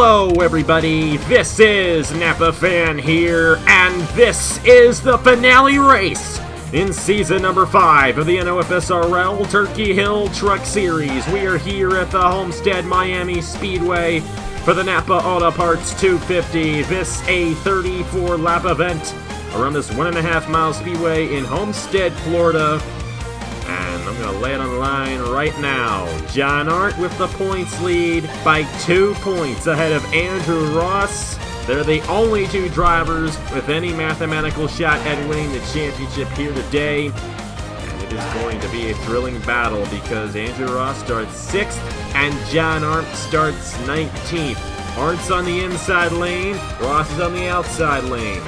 Hello everybody, this is NAPA Fan here, and this is the finale race in season number 5 of the NOFSRL Turkey Hill Truck Series. We are here at the Homestead-Miami Speedway for the NAPA Auto Parts 250. This a 34-lap event around this 1.5 mile speedway in Homestead, Florida. And I'm going to lay it on the line right now. John Arndt with the points lead by 2 points ahead of Andrew Ross. They're the only two drivers with any mathematical shot at winning the championship here today. And it is going to be a thrilling battle because Andrew Ross starts 6th and John Arndt starts 19th. Arndt's on the inside lane, Ross is on the outside lane.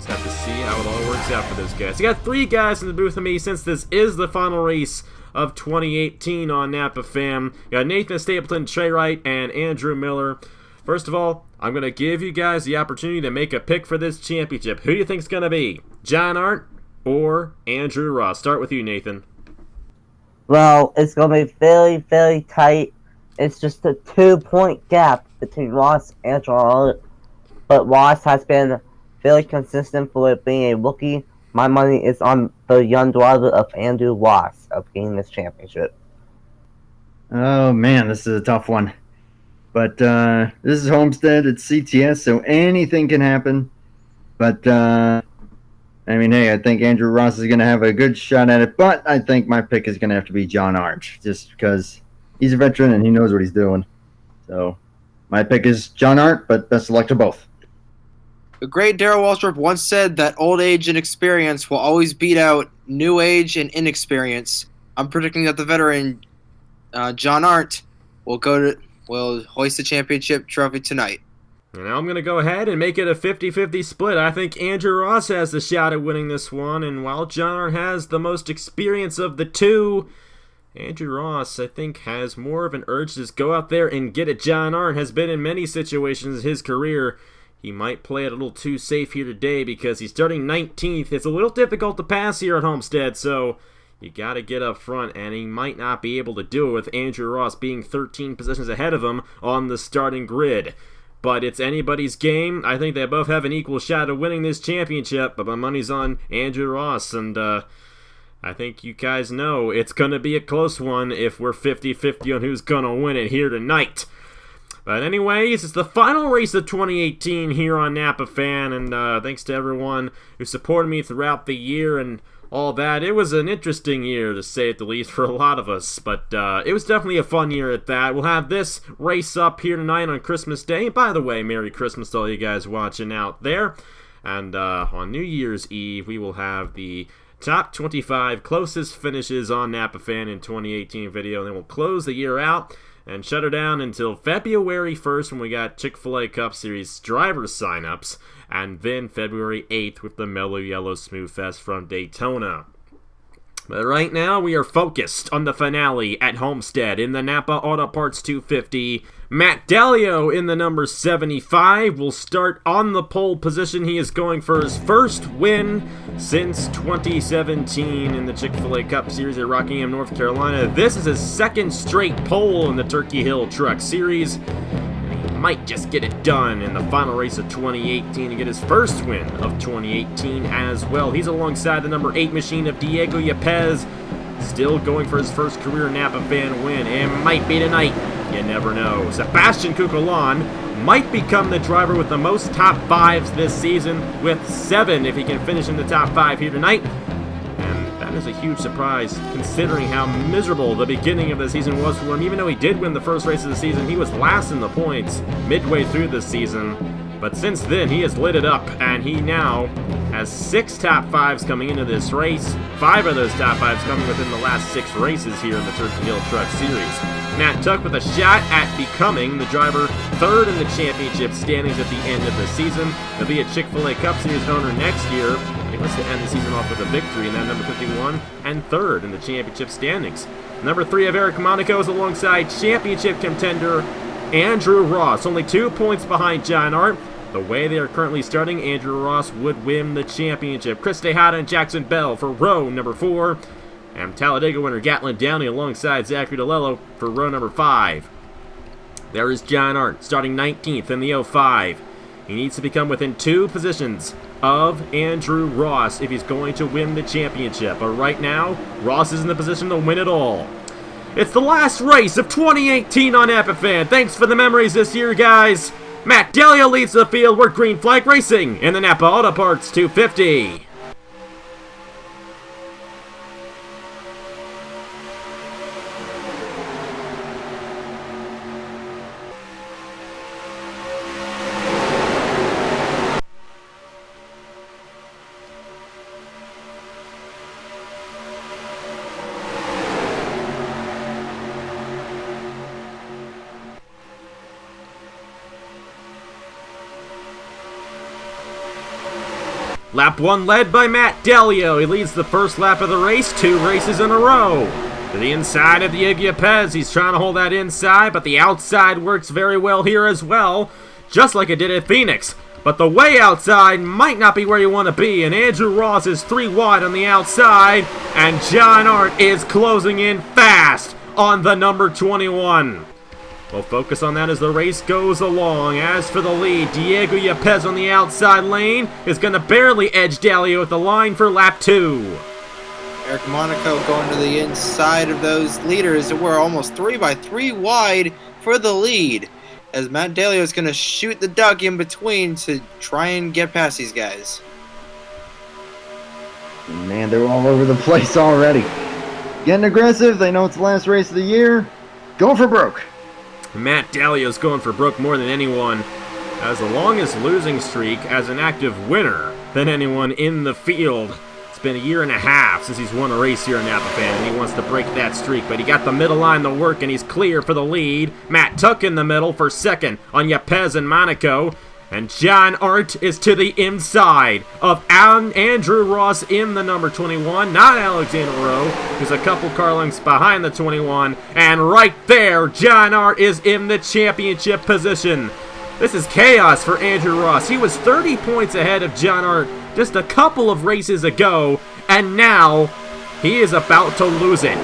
Have to see how it all works out for those guys. I got 3 guys in the booth with me since this is the final race of 2018 on NAPA Fam. You got Nathan Stapleton, Trey Wright, and Andrew Miller. First of all, I'm going to give you guys the opportunity to make a pick for this championship. Who do you think is going to be? John Arndt or Andrew Ross? Start with you, Nathan. Well, it's going to be very tight. It's just a 2-point gap between Ross and Andrew Arndt. But Ross has been very consistent for being a rookie. My money is on the young driver of Andrew Ross of getting this championship. Oh man, this is a tough one. But this is Homestead, it's CTS, so anything can happen. But I mean, hey, I think Andrew Ross is going to have a good shot at it, but I think my pick is going to have to be John Arndt, just because he's a veteran and he knows what he's doing. So my pick is John Arndt, but best of luck to both. The great Darrell Waltrip once said that old age and experience will always beat out new age and inexperience. I'm predicting that the veteran John Arndt will hoist the championship trophy tonight. And I'm going to go ahead and make it a 50-50 split. I think Andrew Ross has the shot at winning this one, and while John Arndt has the most experience of the two, Andrew Ross, I think, has more of an urge to just go out there and get it. John Arndt has been in many situations in his career. He might play it a little too safe here today because he's starting 19th. It's a little difficult to pass here at Homestead, so you got to get up front, and he might not be able to do it with Andrew Ross being 13 positions ahead of him on the starting grid. But it's anybody's game. I think they both have an equal shot of winning this championship, but my money's on Andrew Ross, and I think you guys know it's going to be a close one if we're 50-50 on who's going to win it here tonight. But anyways, it's the final race of 2018 here on NAPA Fan, and thanks to everyone who supported me throughout the year and all that. It was an interesting year, to say it the least, for a lot of us, but it was definitely a fun year at that. We'll have this race up here tonight on Christmas Day. And by the way, Merry Christmas to all you guys watching out there. And on New Year's Eve, we will have the top 25 closest finishes on NAPA Fan in 2018 video, and then we'll close the year out and shut her down until February 1st when we got Chick-fil-A Cup Series drivers sign-ups, and then February 8th with the Mellow Yellow Smooth Fest from Daytona. But right now, we are focused on the finale at Homestead in the NAPA Auto Parts 250. Matt Dalio in the number 75 will start on the pole position. He is going for his first win since 2017 in the Chick-fil-A Cup Series at Rockingham, North Carolina. This is his second straight pole in the Turkey Hill Truck Series. And he might just get it done in the final race of 2018 and get his first win of 2018 as well. He's alongside the number 8 machine of Diego Yepes, still going for his first career NAPA Fan win. It might be tonight. You never know. Sebastian Cucolon might become the driver with the most top 5s this season, with 7 if he can finish in the top 5 here tonight. And that is a huge surprise considering how miserable the beginning of the season was for him. Even though he did win the first race of the season, he was last in the points midway through the season. But since then, he has lit it up, and he now has 6 top 5s coming into this race. 5 of those top 5s coming within the last 6 races here in the Turkey Hill Truck Series. Matt Tuck with a shot at becoming the driver 3rd in the championship standings at the end of the season. He'll be a Chick-fil-A Cup Series owner next year. He wants to end the season off with a victory in that number 51 and 3rd in the championship standings. Number 3 of Eric Monaco is alongside championship contender Andrew Ross, only 2 points behind John Arndt. The way they are currently starting, Andrew Ross would win the championship. Chris Tejada and Jackson Bell for row number 4. And Talladega winner Gatlin Downey alongside Zachary DeLello for row number 5. There is John Arndt, starting 19th in the 05. He needs to become within 2 positions of Andrew Ross if he's going to win the championship. But right now, Ross is in the position to win it all. It's the last race of 2018 on NAPA Fan. Thanks for the memories this year, guys. Matt Delia leads the field. We're Green Flag Racing in the NAPA Auto Parts 250. Lap 1 led by Matt Delio. He leads the first lap of the race, 2 races in a row. To the inside of Diego Yepes. He's trying to hold that inside, but the outside works very well here as well, just like it did at Phoenix. But the way outside might not be where you want to be, and Andrew Ross is 3 wide on the outside, and John Arndt is closing in fast on the number 21. We'll focus on that as the race goes along. As for the lead, Diego Yepes on the outside lane is going to barely edge Dalio at the line for lap 2. Eric Monaco going to the inside of those leaders. We're almost 3 by 3 wide for the lead, as Matt Dalio is going to shoot the duck in between to try and get past these guys. Man, they're all over the place already. Getting aggressive. They know it's the last race of the year. Going for broke. Matt Dalio's going for broke more than anyone. Has the longest losing streak as an active winner than anyone in the field. It's been a year and a half since he's won a race here in NAPA Fan, and he wants to break that streak, but he got the middle line to work, and he's clear for the lead. Matt Tuck in the middle for second on Yepes and Monaco. And John Arndt is to the inside of Andrew Ross in the number 21, not Alexander Rowe, who's a couple car lengths behind the 21. And right there, John Arndt is in the championship position. This is chaos for Andrew Ross. He was 30 points ahead of John Arndt just a couple of races ago, and now he is about to lose it.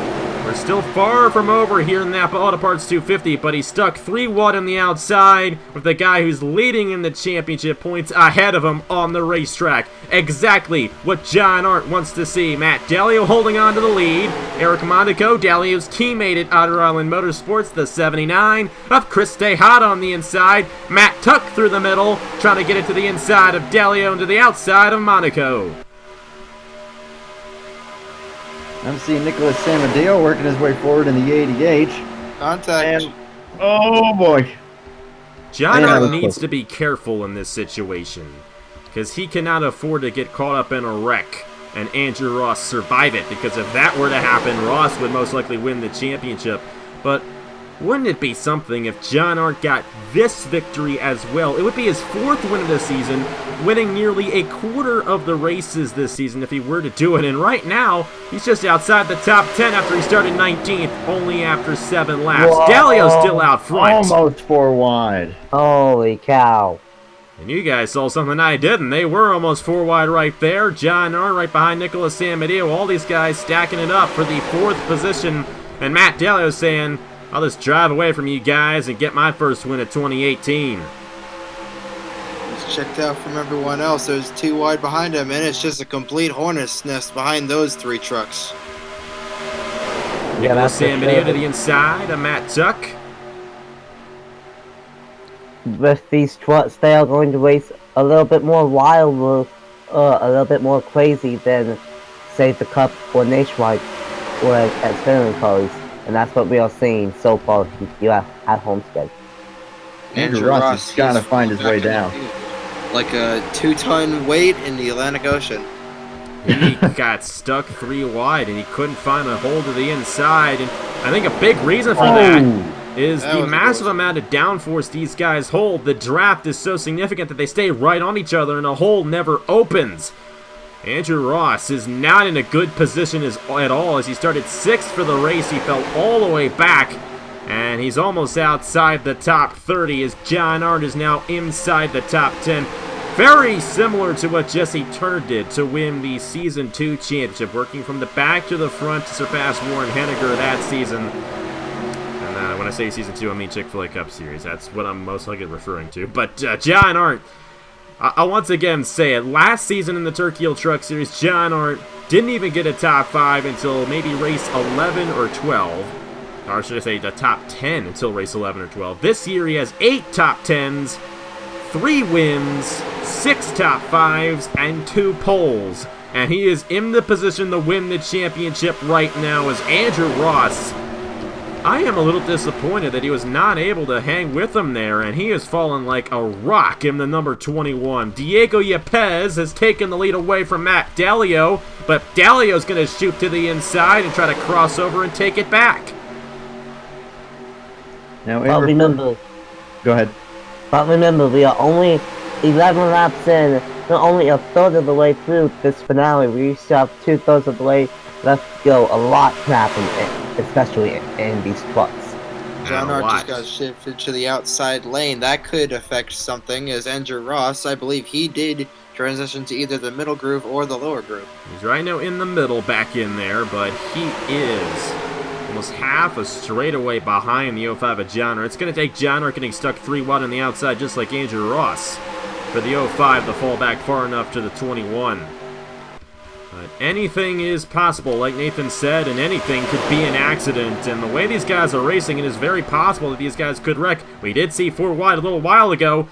We're still far from over here in the NAPA Auto Parts 250, but he's stuck 3 wide on the outside with the guy who's leading in the championship points ahead of him on the racetrack. Exactly what John Arndt wants to see. Matt Dalio holding on to the lead. Eric Monaco, Dalio's teammate at Otter Island Motorsports, the 79 of Chris Tejada on the inside. Matt Tuck through the middle, trying to get it to the inside of Dalio and to the outside of Monaco. I'm seeing Nicholas Samadeo working his way forward in the 80H. Contact. And, oh boy. John Man, Arndt needs to be careful in this situation, because he cannot afford to get caught up in a wreck and Andrew Ross survive it, because if that were to happen, Ross would most likely win the championship. But wouldn't it be something if John Arndt got this victory as well? It would be his 4th win of the season, winning nearly a quarter of the races this season if he were to do it. And right now, he's just outside the top 10 after he started 19th, only after 7 laps. Whoa. Dalio's still out front. Almost 4 wide. Holy cow. And you guys saw something I didn't. They were almost 4 wide right there. John Arndt right behind Nicholas Samadeo. All these guys stacking it up for the 4th position. And Matt Dalio saying, I'll just drive away from you guys and get my first win of 2018. He's checked out from everyone else. There's 2 wide behind him, and it's just a complete hornet's nest behind those 3 trucks. Nicholas Samadeo to the inside of Matt Tuck. With these trucks, they are going to race a little bit more wild, a little bit more crazy than, say, the Cup or Nationwide or at Sterling cars. And that's what we are seeing so far here at Homestead. Andrew Ross has got to find his way down. Like a 2-ton weight in the Atlantic Ocean. He got stuck 3 wide, and he couldn't find a hole to the inside. And I think a big reason for that is the massive amount of downforce these guys hold. The draft is so significant that they stay right on each other, and a hole never opens. Andrew Ross is not in a good position at all. As he started 6th for the race, he fell all the way back, and he's almost outside the top 30 as John Arndt is now inside the top 10. Very similar to what Jesse Turner did to win the Season 2 championship, working from the back to the front to surpass Warren Henniger that season. And when when I say Season 2, I mean Chick-fil-A Cup Series. That's what I'm most likely referring to. But John Arndt, I'll once again say it. Last season in the Turkey Hill Truck Series, John Arndt didn't even get a top 5 until maybe race 11 or 12. Or should I say the top 10 until race 11 or 12. This year he has 8 top 10s, 3 wins, 6 top 5s, and 2 poles. And he is in the position to win the championship right now as Andrew Ross. I am a little disappointed that he was not able to hang with him there, and he has fallen like a rock in the number 21. Diego Yepes has taken the lead away from Matt Dalio, but Dalio's going to shoot to the inside and try to cross over and take it back. Now, But remember, go ahead. we are only 11 laps in. We're only a third of the way through this finale. We still have 2/3 of the way left to go. A lot can happen, especially in these trucks. John Arndt just got shifted to the outside lane. That could affect something, as Andrew Ross, I believe he did transition to either the middle groove or the lower groove. He's right now in the middle, back in there, but he is almost half a straightaway behind the 05 of John Arndt. It's going to take John Arndt getting stuck 3 wide on the outside, just like Andrew Ross, for the 05 to fall back far enough to the 21. But anything is possible, like Nathan said, and anything could be an accident. And the way these guys are racing, it is very possible that these guys could wreck. We did see 4 wide a little while ago.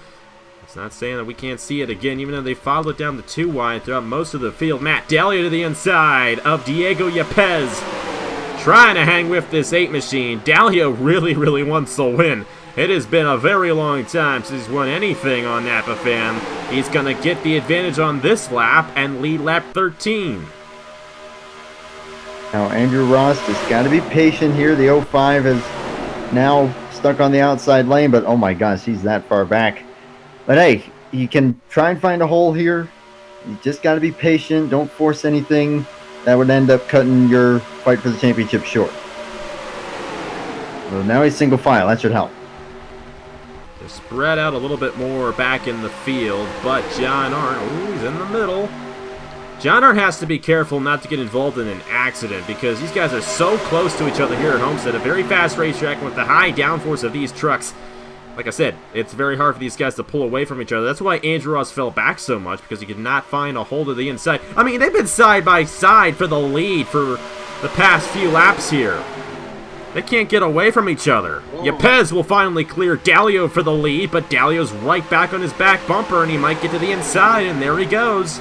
It's not saying that we can't see it again, even though they followed it down to 2 wide throughout most of the field. Matt Dalio to the inside of Diego Yepes, trying to hang with this 8 machine. Dalio really wants the win. It has been a very long time since he's won anything on NAPA Fan. He's going to get the advantage on this lap and lead lap 13. Now, Andrew Ross just got to be patient here. The 05 is now stuck on the outside lane, but oh my gosh, he's that far back. But hey, you can try and find a hole here. You just got to be patient. Don't force anything that would end up cutting your fight for the championship short. Well, now he's single file. That should help. They're spread out a little bit more back in the field, but John Arndt, he's in the middle. John Arndt has to be careful not to get involved in an accident because these guys are so close to each other here at Homestead. A very fast racetrack with the high downforce of these trucks. Like I said, it's very hard for these guys to pull away from each other. That's why Andrew Ross fell back so much, because he could not find a hold of the inside. I mean, they've been side by side for the lead for the past few laps here. They can't get away from each other. Yepes will finally clear Dalio for the lead, but Dalio's right back on his back bumper, and he might get to the inside, and there he goes.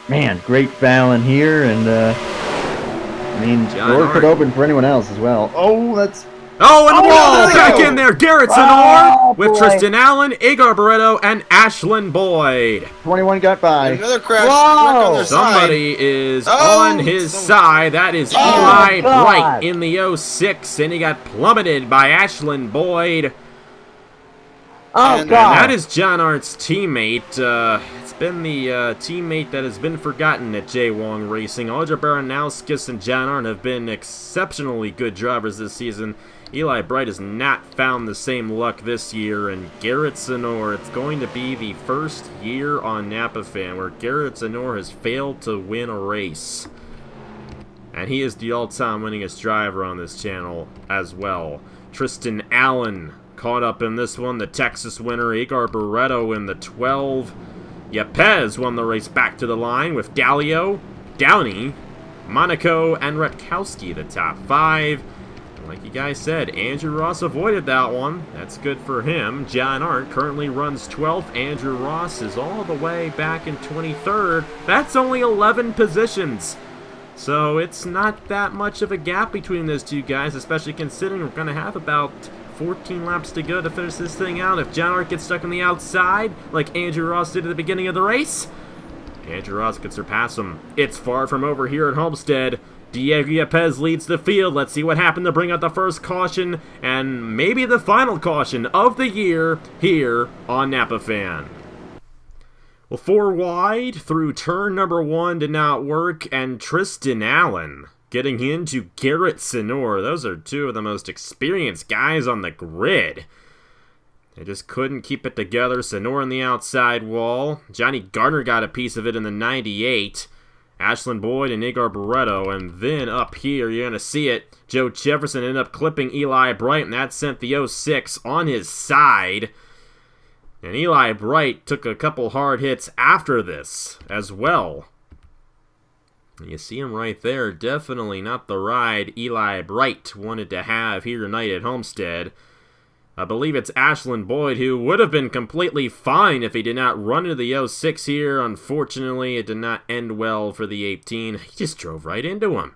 Man, great Fallon here, and I mean, the door could open for anyone else as well. Oh, that's... Oh, and the wall back in there. Garrett Sonor with Tristan Allen, Agar Barreto, and Ashlyn Boyd. 21 got by. Another crash. On their Somebody side. is on his side. That is Eli Bright in the 06, and he got plummeted by Ashlyn Boyd. Oh, And God. that is John Arndt's teammate. It's been the teammate that has been forgotten at J. Wong Racing. Audra Baranowskis and John Arndt have been exceptionally good drivers this season. Eli Bright has not found the same luck this year, and Garrett Sonor, it's going to be the first year on NAPA Fan where Garrett Sonor has failed to win a race. And he is the all-time winningest driver on this channel as well. Tristan Allen caught up in this one, the Texas winner, Agar Barreto in the 12. Yepes won the race back to the line with Dalio, Downey, Monaco, and Rutkowski, the top 5. Like you guys said, Andrew Ross avoided that one. That's good for him. John Arndt currently runs 12th. Andrew Ross is all the way back in 23rd. That's only 11 positions. So it's not that much of a gap between those two guys, especially considering we're going to have about 14 laps to go to finish this thing out. If John Arndt gets stuck on the outside, like Andrew Ross did at the beginning of the race, Andrew Ross could surpass him. It's far from over here at Homestead. Diego Yepes leads the field. Let's see what happened to bring out the first caution and maybe the final caution of the year here on NAPA Fan. Well, 4 wide through turn number 1 did not work, and Tristan Allen getting into Garrett Sonor. Those are 2 of the most experienced guys on the grid. They just couldn't keep it together. Sonor on the outside wall. Johnny Gardner got a piece of it in the 98. Ashland Boyd and Igor Barreto. And then up here, you're going to see it. Joe Jefferson ended up clipping Eli Bright, and that sent the 06 on his side. And Eli Bright took a couple hard hits after this as well. You see him right there. Definitely not the ride Eli Bright wanted to have here tonight at Homestead. I believe it's Ashland Boyd, who would have been completely fine if he did not run into the 06 here. Unfortunately, it did not end well for the 18. He just drove right into him.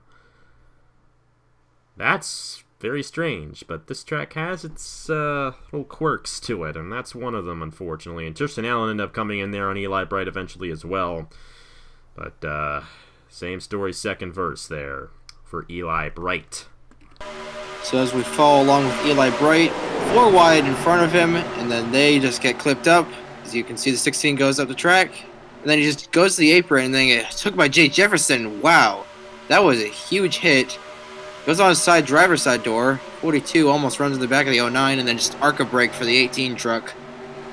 That's very strange, but this track has its little quirks to it, and that's one of them, unfortunately. And Tristan Allen ended up coming in there on Eli Bright eventually as well. But, same story, second verse there for Eli Bright. So as we follow along with Eli Bright, 4 wide in front of him, and then they just get clipped up. As you can see, the 16 goes up the track, and then he just goes to the apron, and then it took by Jay Jefferson. Wow, that was a huge hit. Goes on his side driver's side door. 42 almost runs in the back of the 09, and then just arc a brake for the 18 truck.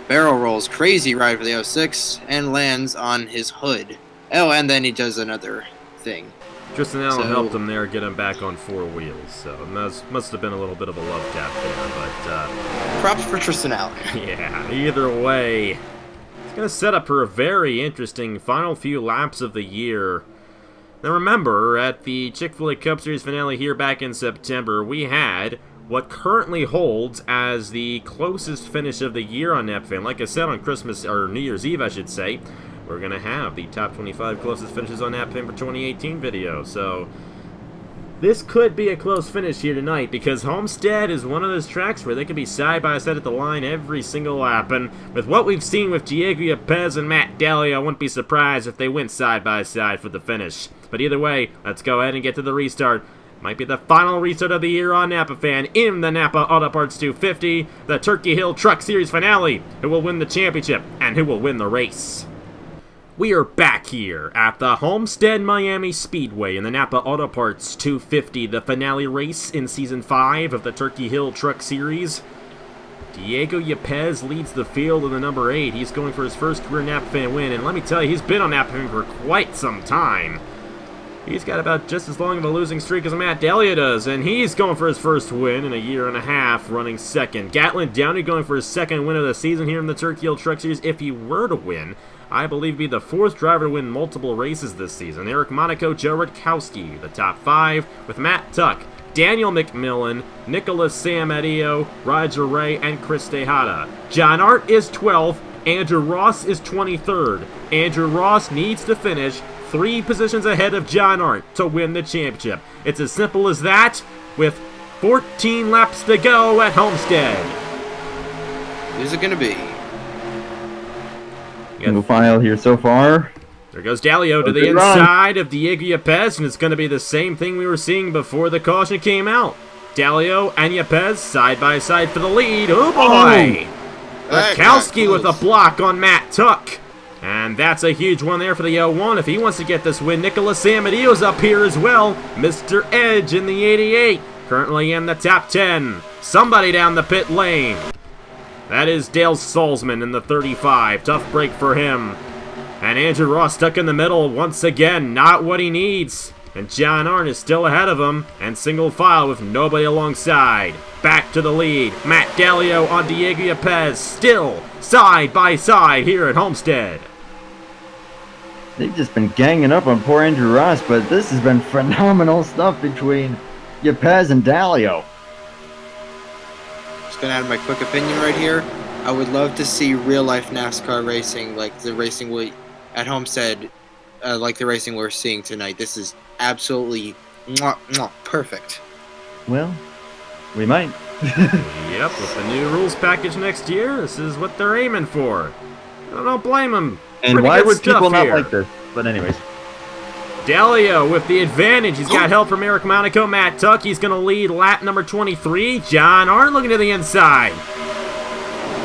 Barrel rolls, crazy ride for the 06, and lands on his hood. Oh, and then he does another thing. Tristan Allen helped him there, get him back on 4 wheels. So that must have been a little bit of a love tap there, but props for Tristan Allen. Yeah, either way, it's going to set up for a very interesting final few laps of the year. Now remember, at the Chick-fil-A Cup Series finale here back in September, we had what currently holds as the closest finish of the year on NAPA Fan. Like I said, on Christmas, or New Year's Eve, I should say, we're going to have the top 25 closest finishes on NAPA Fan for 2018 video. So this could be a close finish here tonight, because Homestead is one of those tracks where they could be side by side at the line every single lap. And with what we've seen with Diego Yepez and Matt Daly, I wouldn't be surprised if they went side by side for the finish. But either way, let's go ahead and get to the restart. Might be the final restart of the year on NAPA Fan in the NAPA Auto Parts 250, the Turkey Hill Truck Series finale. Who will win the championship and who will win the race? We are back here at the Homestead-Miami Speedway in the NAPA Auto Parts 250, the finale race in Season 5 of the Turkey Hill Truck Series. Diego Yepez leads the field in the number 8. He's going for his first career NAPA Fan win, and let me tell you, he's been on NAPA Fan for quite some time. He's got about just as long of a losing streak as Matt Delia does, and he's going for his first win in a year and a half, running second. Gatlin Downey going for his second win of the season here in the Turkey Hill Truck Series. If he were to win, I believe he'd be the 4th driver to win multiple races this season. Eric Monaco, Joe Rutkowski, the top 5, with Matt Tuck, Daniel McMillan, Nicholas Samadio, Roger Ray, and Chris Tejada. John Arndt is 12th. Andrew Ross is 23rd. Andrew Ross needs to finish 3 positions ahead of John Arndt to win the championship. It's as simple as that, with 14 laps to go at Homestead. Who's it going to be? Single file here so far. There goes Dalio to the inside of Diego Yepez, and it's going to be the same thing we were seeing before the caution came out. Dalio and Yepez side by side for the lead. Oh boy! Rutkowski with a block on Matt Tuck. And that's a huge one there for the 01. If he wants to get this win, Nicholas Samadio's up here as well. Mr. Edge in the 88, currently in the top 10. Somebody down the pit lane. That is Dale Salzman in the 35. Tough break for him. And Andrew Ross stuck in the middle once again. Not what he needs. And John Arndt is still ahead of him. And single file with nobody alongside. Back to the lead. Matt Dalio on Diego Yepez. Still side by side here at Homestead. They've just been ganging up on poor Andrew Ross, but this has been phenomenal stuff between Yepez and Dalio. Just gonna add my quick opinion right here. I would love to see real life NASCAR racing, like the racing we at Homestead, like the racing we're seeing tonight. This is absolutely perfect. Well, we might. Yep, with the new rules package next year, this is what they're aiming for. I don't blame them. And Pretty why good would people not here. like this? But anyways. Dalio with the advantage. He's got help from Eric Monaco. Matt Tuck, he's going to lead lap number 23. John Arndt looking to the inside.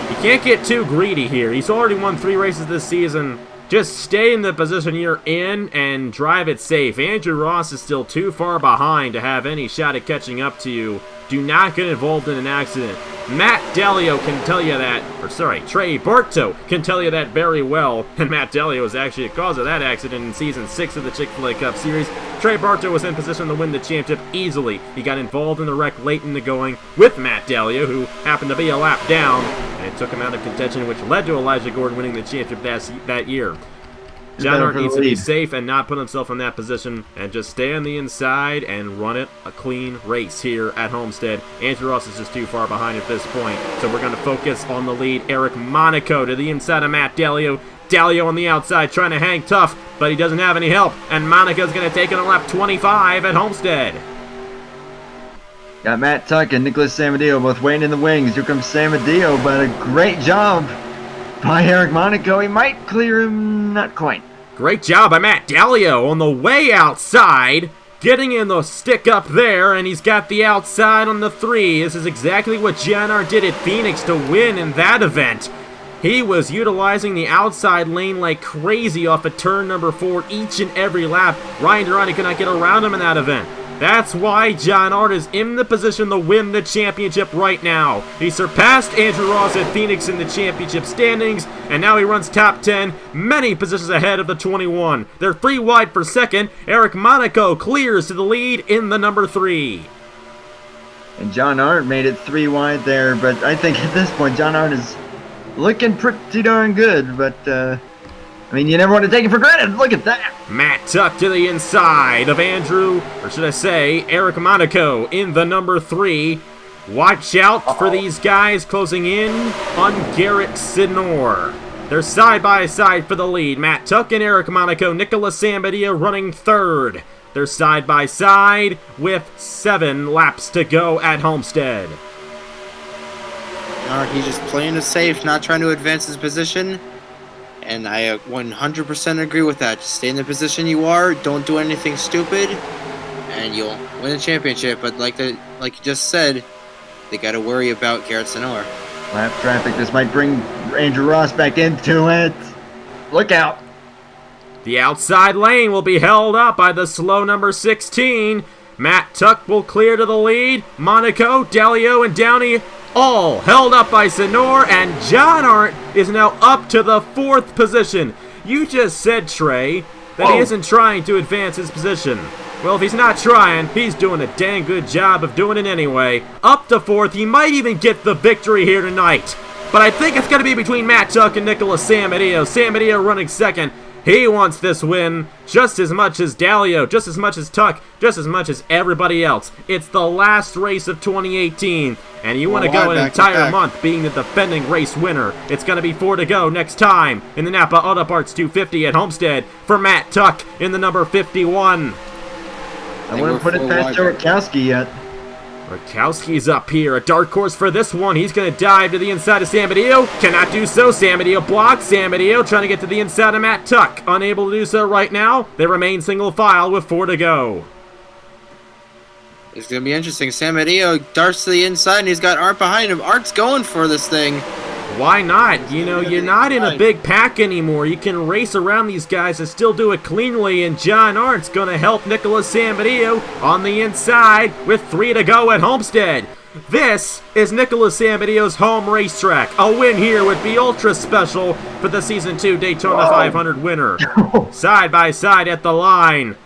You can't get too greedy here. He's already won 3 races this season. Just stay in the position you're in and drive it safe. Andrew Ross is still too far behind to have any shot at catching up to you do not get involved in an accident. Matt Dalio can tell you that, Trey Bartow can tell you that very well, and Matt Dalio was actually the cause of that accident in Season 6 of the Chick-fil-A Cup Series. Trey Bartow was in position to win the championship easily. He got involved in the wreck late in the going with Matt Dalio, who happened to be a lap down, and it took him out of contention, which led to Elijah Gordon winning the championship that year. John Arndt needs to be safe and not put himself in that position and just stay on the inside and run it a clean race here at Homestead. Andrew Ross is just too far behind at this point, so we're going to focus on the lead. Eric Monaco to the inside of Matt Dalio. Dalio on the outside trying to hang tough, but he doesn't have any help, and Monaco's going to take it on lap 25 at Homestead. Got Matt Tuck and Nicholas Samadillo both waiting in the wings. Here comes Samadillo, but a great job by Eric Monaco. He might clear him, not quite. Great job by Matt Dalio on the way outside, getting in the stick up there, and he's got the outside on the 3. This is exactly what John Arndt did at Phoenix to win in that event. He was utilizing the outside lane like crazy off of turn number 4 each and every lap. Ryan Durrani could not get around him in that event. That's why John Arndt is in the position to win the championship right now. He surpassed Andrew Ross at Phoenix in the championship standings, and now he runs top 10, many positions ahead of the 21. They're 3 wide for second. Eric Monaco clears to the lead in the number 3. And John Arndt made it 3 wide there, but I think at this point John Arndt is looking pretty darn good, but I mean, you never want to take it for granted. Look at that. Matt Tuck to the inside of Andrew, or should I say, Eric Monaco in the number 3. Watch out for these guys closing in on Garrett Sinor. They're side by side for the lead. Matt Tuck and Eric Monaco. Nicholas Sambadia running 3rd. They're side by side with 7 laps to go at Homestead. He's just playing it safe, not trying to advance his position. And I 100% agree with that. Just stay in the position you are. Don't do anything stupid, and you'll win the championship. But like you just said, they got to worry about Garrett Sinor. Lap traffic. This might bring Andrew Ross back into it. Look out. The outside lane will be held up by the slow number 16. Matt Tuck will clear to the lead. Monaco, Dalio, and Downey all held up by Sinor, and John Arndt is now up to the 4th position. You just said, Trey, that he isn't trying to advance his position. Well, if he's not trying, he's doing a dang good job of doing it anyway. Up to 4th, he might even get the victory here tonight. But I think it's going to be between Matt Tuck and Nicholas Sambadia. Sambadia running 2nd. He wants this win just as much as Dalio, just as much as Tuck, just as much as everybody else. It's the last race of 2018, and you want to go an entire month being the defending race winner. It's going to be 4 to go next time in the NAPA Auto Parts 250 at Homestead for Matt Tuck in the number 51. I wouldn't put it past Joe Rakowski yet. Rakowski's up here, a dark horse for this one. He's going to dive to the inside of Sambadio. Cannot do so. Sambadio blocks. Sambadio trying to get to the inside of Matt Tuck. Unable to do so right now. They remain single file with 4 to go. It's going to be interesting. Sambadio darts to the inside, and he's got Arndt behind him. Arndt's going for this thing. Why not? You know, you're not in a big pack anymore. You can race around these guys and still do it cleanly, and John Arndt's going to help Nicholas Sambadio on the inside with 3 to go at Homestead. This is Nicholas Sambadio's home racetrack. A win here would be ultra special for the Season 2 Daytona 500 winner. Side by side at the line.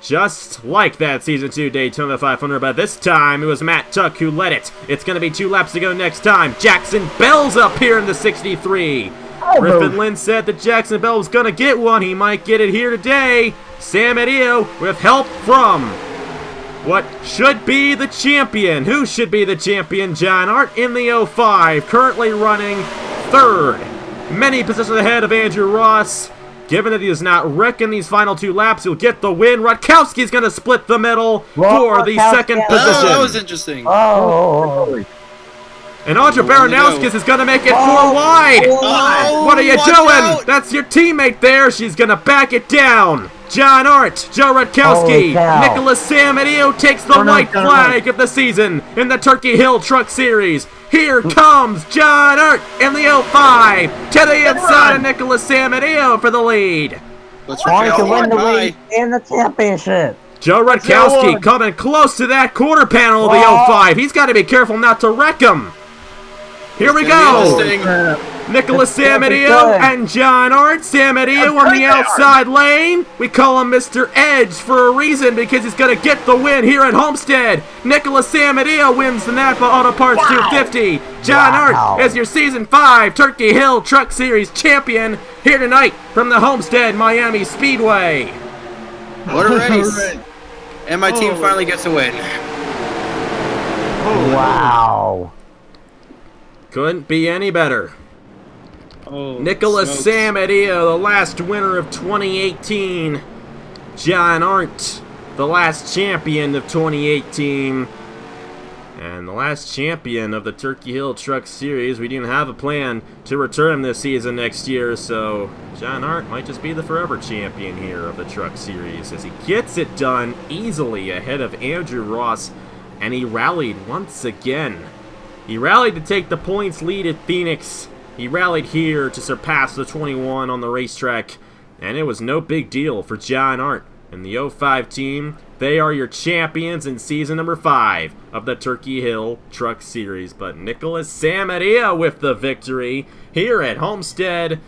Just like that Season 2 Daytona 500, but this time it was Matt Tuck who led it. It's going to be 2 laps to go next time. Jackson Bell's up here in the 63. Griffin Lynn said that Jackson Bell was going to get one. He might get it here today. Sambadio with help from what should be the champion. Who should be the champion? John Arndt in the 05, currently running 3rd. Many positions ahead of Andrew Ross. Given that he is not wrecking these final 2 laps, he'll get the win. Rutkowski's going to split the middle for the 2nd position. Oh, that was interesting. And Audra Baranowskis is going to make it 4 wide. What are you doing? That's your teammate there. She's going to back it down. John Arndt, Joe Rutkowski, Nicholas Sambadio takes the white flag of the season in the Turkey Hill Truck Series. Here comes John Arndt in the 05 to the inside of Nicholas Sambadio for the lead. Trying to win the lead and the championship. Joe Rutkowski coming close to that quarter panel of the 05. He's got to be careful not to wreck him. Here we go. Nicholas Samadio and John Arndt. Samadio on the outside lane. We call him Mr. Edge for a reason because he's going to get the win here at Homestead. Nicholas Samadio wins the NAPA Auto Parts 250. John Arndt is your Season 5 Turkey Hill Truck Series champion here tonight from the Homestead-Miami Speedway. What a race. And my team finally gets a win. Wow. Couldn't be any better. Nicholas Samadio, the last winner of 2018. John Arndt, the last champion of 2018. And the last champion of the Turkey Hill Truck Series. We didn't have a plan to return him this season next year, so John Arndt might just be the forever champion here of the Truck Series as he gets it done easily ahead of Andrew Ross, and he rallied once again. He rallied to take the points lead at Phoenix. He rallied here to surpass the 21 on the racetrack, and it was no big deal for John Arndt and the 05 team. They are your champions in season number 5 of the Turkey Hill Truck Series. But Nicholas Samadio with the victory here at Homestead.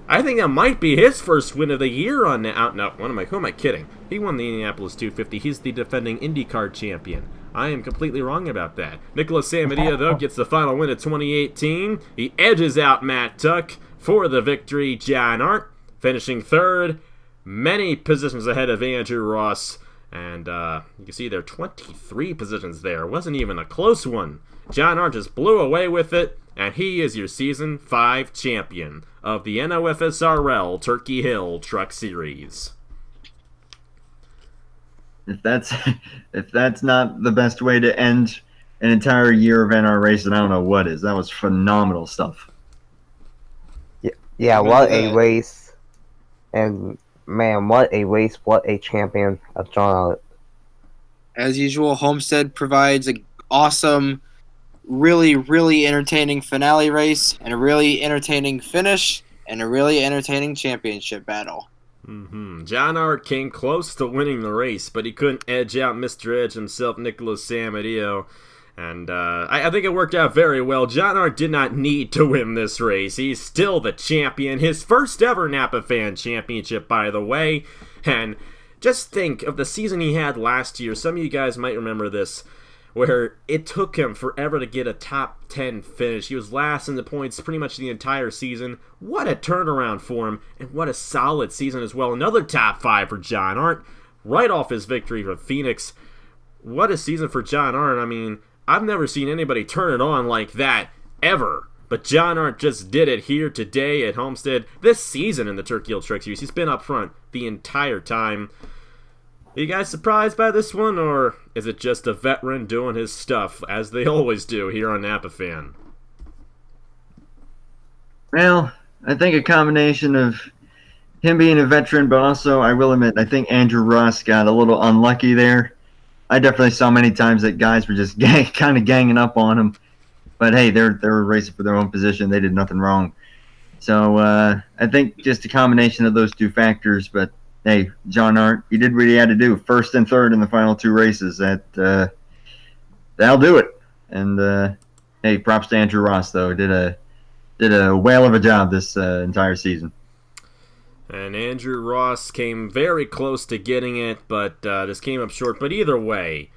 I think that might be his first win of the year on the who am I kidding? He won the Indianapolis 250. He's the defending IndyCar champion. I am completely wrong about that. Nicholas Samadio, though, gets the final win of 2018. He edges out Matt Tuck for the victory. John Arndt finishing third, many positions ahead of Andrew Ross. And you can see there are 23 positions there. It wasn't even a close one. John Arndt just blew away with it, and he is your Season 5 champion of the NOFSRL Turkey Hill Truck Series. If that's not the best way to end an entire year of NR racing, I don't know what is. That was phenomenal stuff. Yeah, what a race. And man, what a race, what a champion of John Arndt. As usual, Homestead provides an awesome, really, really entertaining finale race, and a really entertaining finish, and a really entertaining championship battle. John Arndt came close to winning the race, but he couldn't edge out Mr. Edge himself, Nicholas Samadio. And I think it worked out very well. John Arndt did not need to win this race. He's still the champion. His first ever Napa Fan Championship, by the way. And just think of the season he had last year. Some of you guys might remember this, where it took him forever to get a top 10 finish. He was last in the points pretty much the entire season. What a turnaround for him, and what a solid season as well. Another top 5 for John Arndt, right off his victory from Phoenix. What a season for John Arndt. I mean, I've never seen anybody turn it on like that, ever. But John Arndt just did it here today at Homestead. This season in the Turkey Hill Truck Series, he's been up front the entire time. Are you guys surprised by this one, or is it just a veteran doing his stuff, as they always do here on Napa Fan? Well, I think a combination of him being a veteran, but also, I will admit, I think Andrew Ross got a little unlucky there. I definitely saw many times that guys were just kind of ganging up on him. But hey, they're racing for their own position. They did nothing wrong. So I think just a combination of those two factors, but hey, John Arndt, he did what he had to do. First and third in the final 2 races. That'll do it. And hey, props to Andrew Ross though. Did a whale of a job this entire season. And Andrew Ross came very close to getting it, but just came up short. But either way,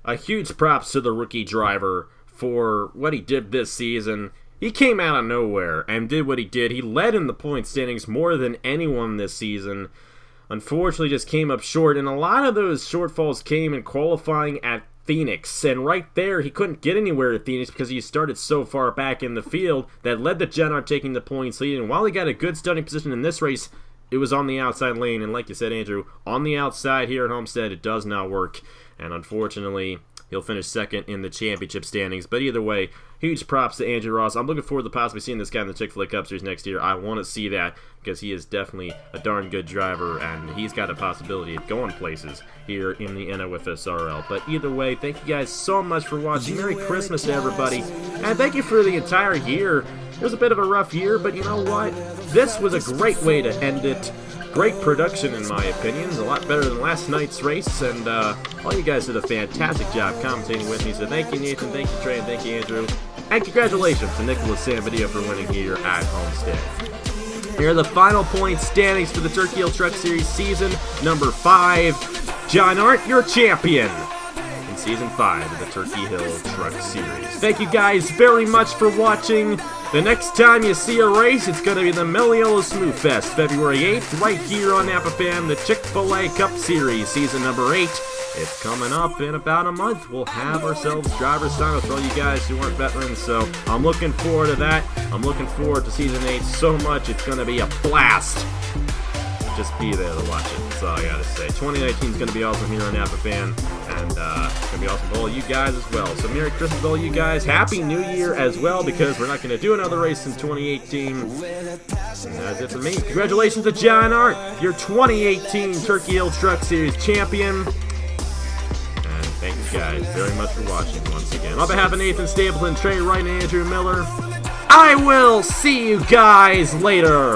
a huge props to the rookie driver for what he did this season. He came out of nowhere and did what he did. He led in the point standings more than anyone this season. Unfortunately, just came up short, and a lot of those shortfalls came in qualifying at Phoenix. And right there, he couldn't get anywhere at Phoenix because he started so far back in the field that led to John Arndt taking the points lead. And while he got a good starting position in this race, it was on the outside lane. And like you said, Andrew, on the outside here at Homestead, it does not work. And unfortunately, he'll finish second in the championship standings. But either way, huge props to Andrew Ross. I'm looking forward to possibly seeing this guy in the Chick-fil-A Cup Series next year. I want to see that because he is definitely a darn good driver, and he's got a possibility of going places here in the NOFSRL. But either way, thank you guys so much for watching. Merry Christmas to everybody, and thank you for the entire year. It was a bit of a rough year, but you know what? This was a great way to end it. Great production, in my opinion. A lot better than last night's race, and all you guys did a fantastic job commentating with me. So thank you, Nathan. Thank you, Trey. And thank you, Andrew. And congratulations to Nicholas Sanvideo for winning here at Homestead. Here are the final point standings for the Turkey Hill Truck Series season number 5. John Arndt, your champion in season 5 of the Turkey Hill Truck Series. Thank you guys very much for watching. The next time you see a race, it's going to be the Meliola Smooth Fest, February 8th, right here on NAPA Fam, the Chick-fil-A Cup Series, season number 8. It's coming up in about a month. We'll have ourselves driver's sign for all you guys who aren't veterans, so I'm looking forward to that. I'm looking forward to season 8 so much. It's going to be a blast. Just be there to watch it. That's all I gotta say. 2019 is going to be awesome here on NAPA Fan, and it's going to be awesome for all you guys as well. So Merry Christmas to all you guys. Happy New Year as well, because we're not going to do another race in 2018. And that's it for me. Congratulations to John Arndt, your 2018 Turkey Hill Truck Series champion. And thank you guys very much for watching once again. On behalf of Nathan Stapleton, Trey Wright, and Andrew Miller, I will see you guys later.